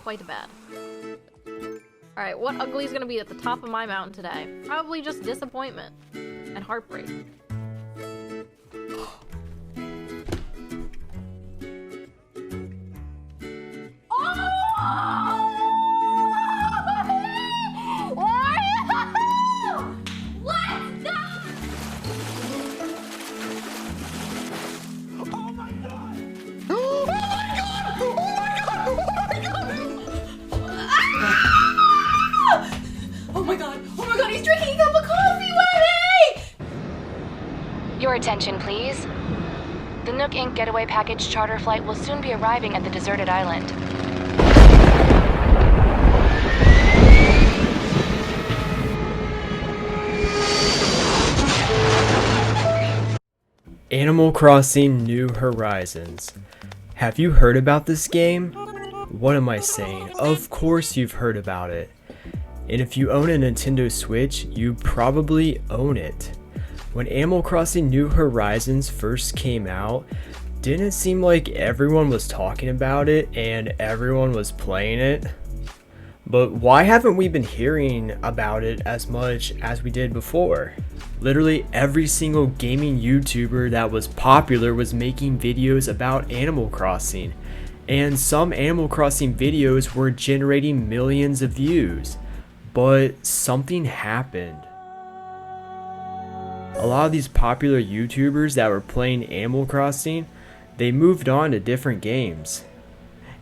quite bad. Alright, what ugly is gonna be at the top of my mountain today? Probably just disappointment and heartbreak. Your attention, please. The Nook Inc. Getaway Package charter flight will soon be arriving at the deserted island. Animal Crossing New Horizons. Have you heard about this game? What am I saying? Of course you've heard about it. And if you own a Nintendo Switch, you probably own it. When Animal Crossing New Horizons first came out, didn't it seem like everyone was talking about it and everyone was playing it? But why haven't we been hearing about it as much as we did before? Literally every single gaming YouTuber that was popular was making videos about Animal Crossing, and some Animal Crossing videos were generating millions of views. But something happened. A lot of these popular YouTubers that were playing Animal Crossing, they moved on to different games.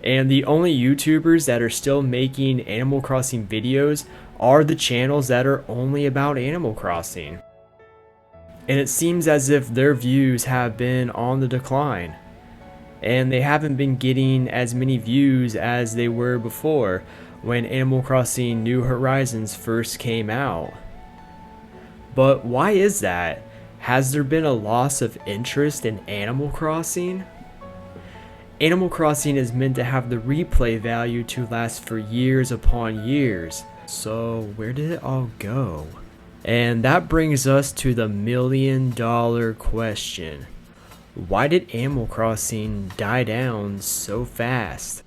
And the only YouTubers that are still making Animal Crossing videos are the channels that are only about Animal Crossing. And it seems as if their views have been on the decline. And they haven't been getting as many views as they were before when Animal Crossing New Horizons first came out. But why is that? Has there been a loss of interest in Animal Crossing? Animal Crossing is meant to have the replay value to last for years upon years. So where did it all go? And that brings us to the $1,000,000 question. Why did Animal Crossing die down so fast?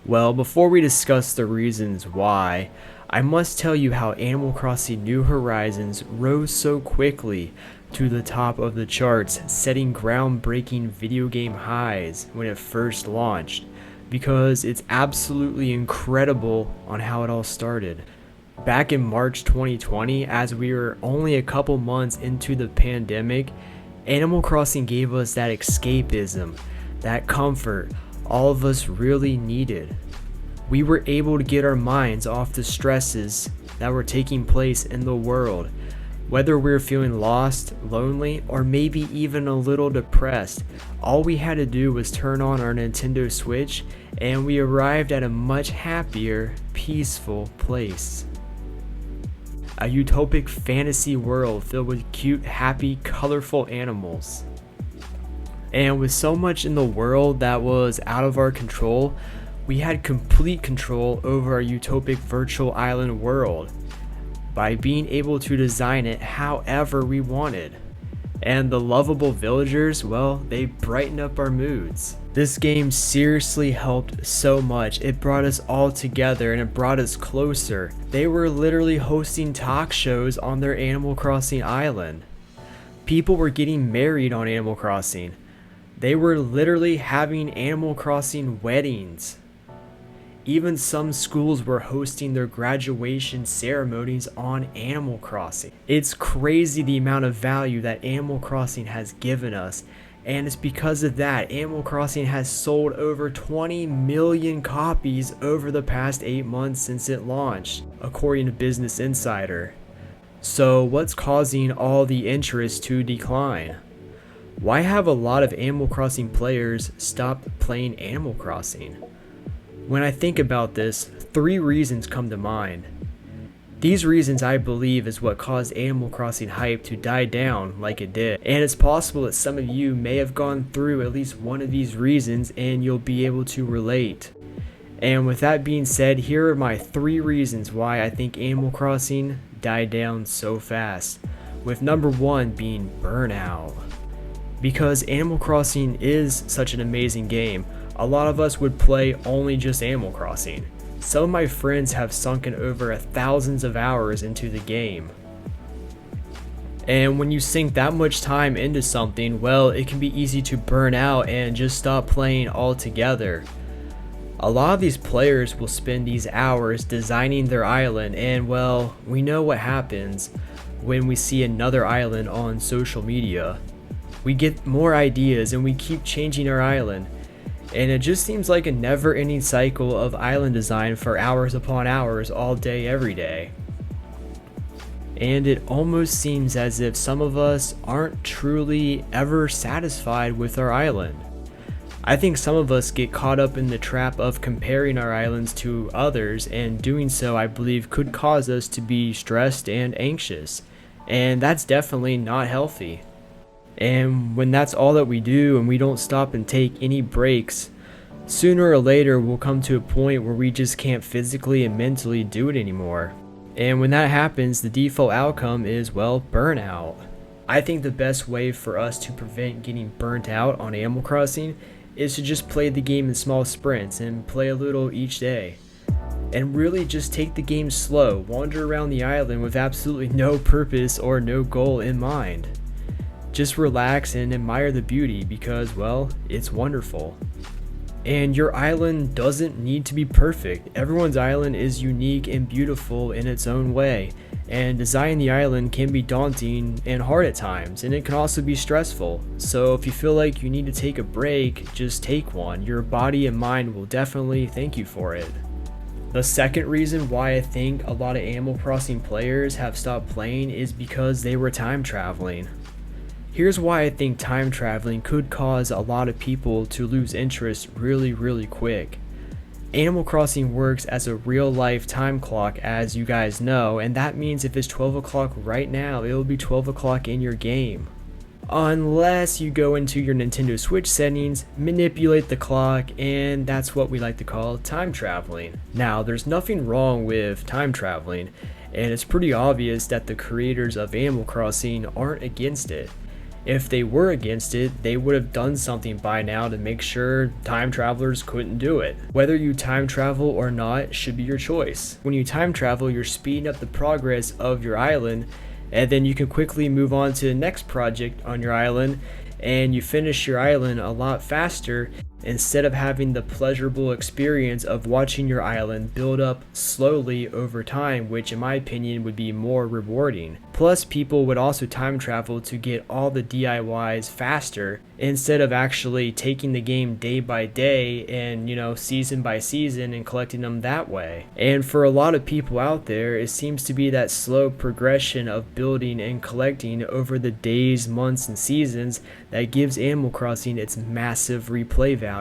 Well, before we discuss the reasons why, I must tell you how Animal Crossing New Horizons rose so quickly to the top of the charts, setting groundbreaking video game highs when it first launched, because it's absolutely incredible on how it all started. Back in March 2020, as we were only a couple months into the pandemic, Animal Crossing gave us that escapism, that comfort all of us really needed. We were able to get our minds off the stresses that were taking place in the world. Whether we were feeling lost, lonely, or maybe even a little depressed, all we had to do was turn on our Nintendo Switch and we arrived at a much happier, peaceful place. A utopic fantasy world filled with cute, happy, colorful animals. And with so much in the world that was out of our control, we had complete control over our utopic virtual island world by being able to design it however we wanted. And the lovable villagers, well, they brighten up our moods. This game seriously helped so much. It brought us all together and it brought us closer. They were literally hosting talk shows on their Animal Crossing island. People were getting married on Animal Crossing. They were literally having Animal Crossing weddings. Even some schools were hosting their graduation ceremonies on Animal Crossing. It's crazy the amount of value that Animal Crossing has given us, and it's because of that Animal Crossing has sold over 20 million copies over the past 8 months since it launched, according to Business Insider. So what's causing all the interest to decline? Why have a lot of Animal Crossing players stopped playing Animal Crossing? When I think about this, 3 reasons come to mind. These reasons I believe is what caused Animal Crossing hype to die down like it did. And it's possible that some of you may have gone through at least one of these reasons and you'll be able to relate. And with that being said, here are my 3 reasons why I think Animal Crossing died down so fast. With number 1 being Burnout. Because Animal Crossing is such an amazing game, a lot of us would play only just Animal Crossing. Some of my friends have sunken over thousands of hours into the game. And when you sink that much time into something, well, it can be easy to burn out and just stop playing altogether. A lot of these players will spend these hours designing their island, and well, we know what happens when we see another island on social media. We get more ideas and we keep changing our island, and it just seems like a never-ending cycle of island design for hours upon hours all day every day. And it almost seems as if some of us aren't truly ever satisfied with our island. I think some of us get caught up in the trap of comparing our islands to others, and doing so I believe could cause us to be stressed and anxious, and that's definitely not healthy. And when that's all that we do and we don't stop and take any breaks, sooner or later we'll come to a point where we just can't physically and mentally do it anymore. And when that happens, the default outcome is, well, burnout. I think the best way for us to prevent getting burnt out on Animal Crossing is to just play the game in small sprints and play a little each day. And really just take the game slow, wander around the island with absolutely no purpose or no goal in mind. Just relax and admire the beauty because, well, it's wonderful. And your island doesn't need to be perfect. Everyone's island is unique and beautiful in its own way. And designing the island can be daunting and hard at times, and it can also be stressful. So if you feel like you need to take a break, just take one. Your body and mind will definitely thank you for it. The second reason why I think a lot of Animal Crossing players have stopped playing is because they were time traveling. Here's why I think time traveling could cause a lot of people to lose interest really quick. Animal Crossing works as a real life time clock, as you guys know, and that means if it's 12 o'clock right now, it will be 12 o'clock in your game. Unless you go into your Nintendo Switch settings, manipulate the clock, and that's what we like to call time traveling. Now, there's nothing wrong with time traveling, and it's pretty obvious that the creators of Animal Crossing aren't against it. If they were against it, they would have done something by now to make sure time travelers couldn't do it. Whether you time travel or not should be your choice. When you time travel, you're speeding up the progress of your island, and then you can quickly move on to the next project on your island, and you finish your island a lot faster instead of having the pleasurable experience of watching your island build up slowly over time, which in my opinion would be more rewarding. Plus, people would also time travel to get all the DIYs faster instead of actually taking the game day by day and, season by season and collecting them that way. And for a lot of people out there, it seems to be that slow progression of building and collecting over the days, months, and seasons that gives Animal Crossing its massive replay value.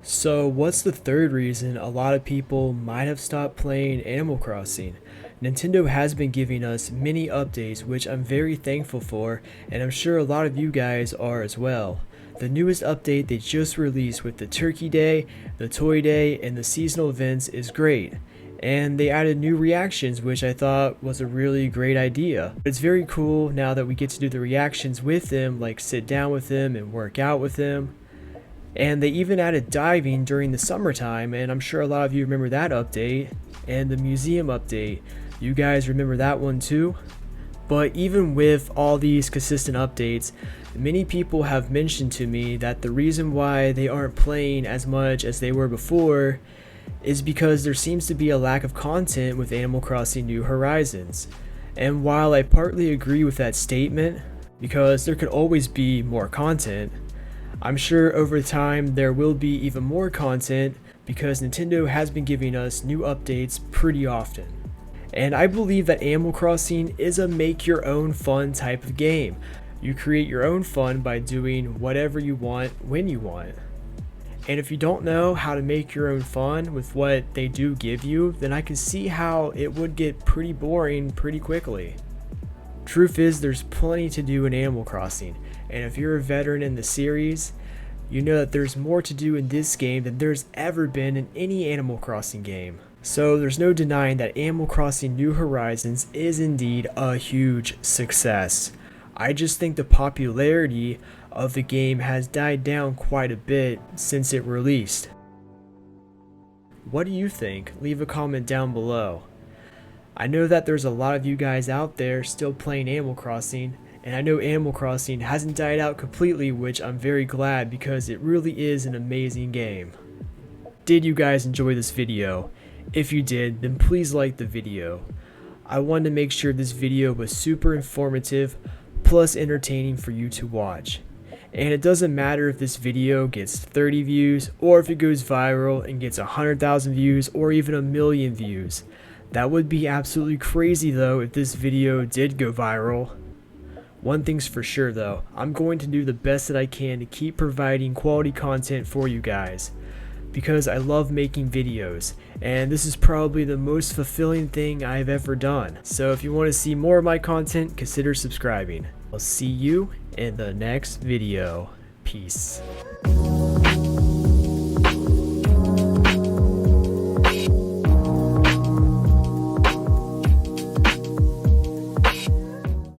So what's the third reason a lot of people might have stopped playing Animal Crossing? Nintendo has been giving us many updates, which I'm very thankful for, and I'm sure a lot of you guys are as well. The newest update they just released with the Turkey Day, the Toy Day, and the seasonal events is great. And they added new reactions, which I thought was a really great idea. It's very cool now that we get to do the reactions with them, like sit down with them and work out with them. And they even added diving during the summertime, and I'm sure a lot of you remember that update. And the museum update, you guys remember that one too? But even with all these consistent updates, many people have mentioned to me that the reason why they aren't playing as much as they were before is because there seems to be a lack of content with Animal Crossing New Horizons. And while I partly agree with that statement, because there could always be more content, I'm sure over time there will be even more content because Nintendo has been giving us new updates pretty often. And I believe that Animal Crossing is a make your own fun type of game. You create your own fun by doing whatever you want when you want. And if you don't know how to make your own fun with what they do give you, then I can see how it would get pretty boring pretty quickly. Truth is, there's plenty to do in Animal Crossing, and if you're a veteran in the series, you know that there's more to do in this game than there's ever been in any Animal Crossing game. So there's no denying that Animal Crossing New Horizons is indeed a huge success. I just think the popularity of the game has died down quite a bit since it released. What do you think? Leave a comment down below. I know that there's a lot of you guys out there still playing Animal Crossing, and I know Animal Crossing hasn't died out completely, which I'm very glad because it really is an amazing game. Did you guys enjoy this video? If you did, then please like the video. I wanted to make sure this video was super informative plus entertaining for you to watch. And it doesn't matter if this video gets 30 views or if it goes viral and gets 100,000 views or even 1,000,000 views. That would be absolutely crazy though if this video did go viral. One thing's for sure though, I'm going to do the best that I can to keep providing quality content for you guys. Because I love making videos, and this is probably the most fulfilling thing I've ever done. So if you want to see more of my content, consider subscribing. I'll see you in the next video. Peace.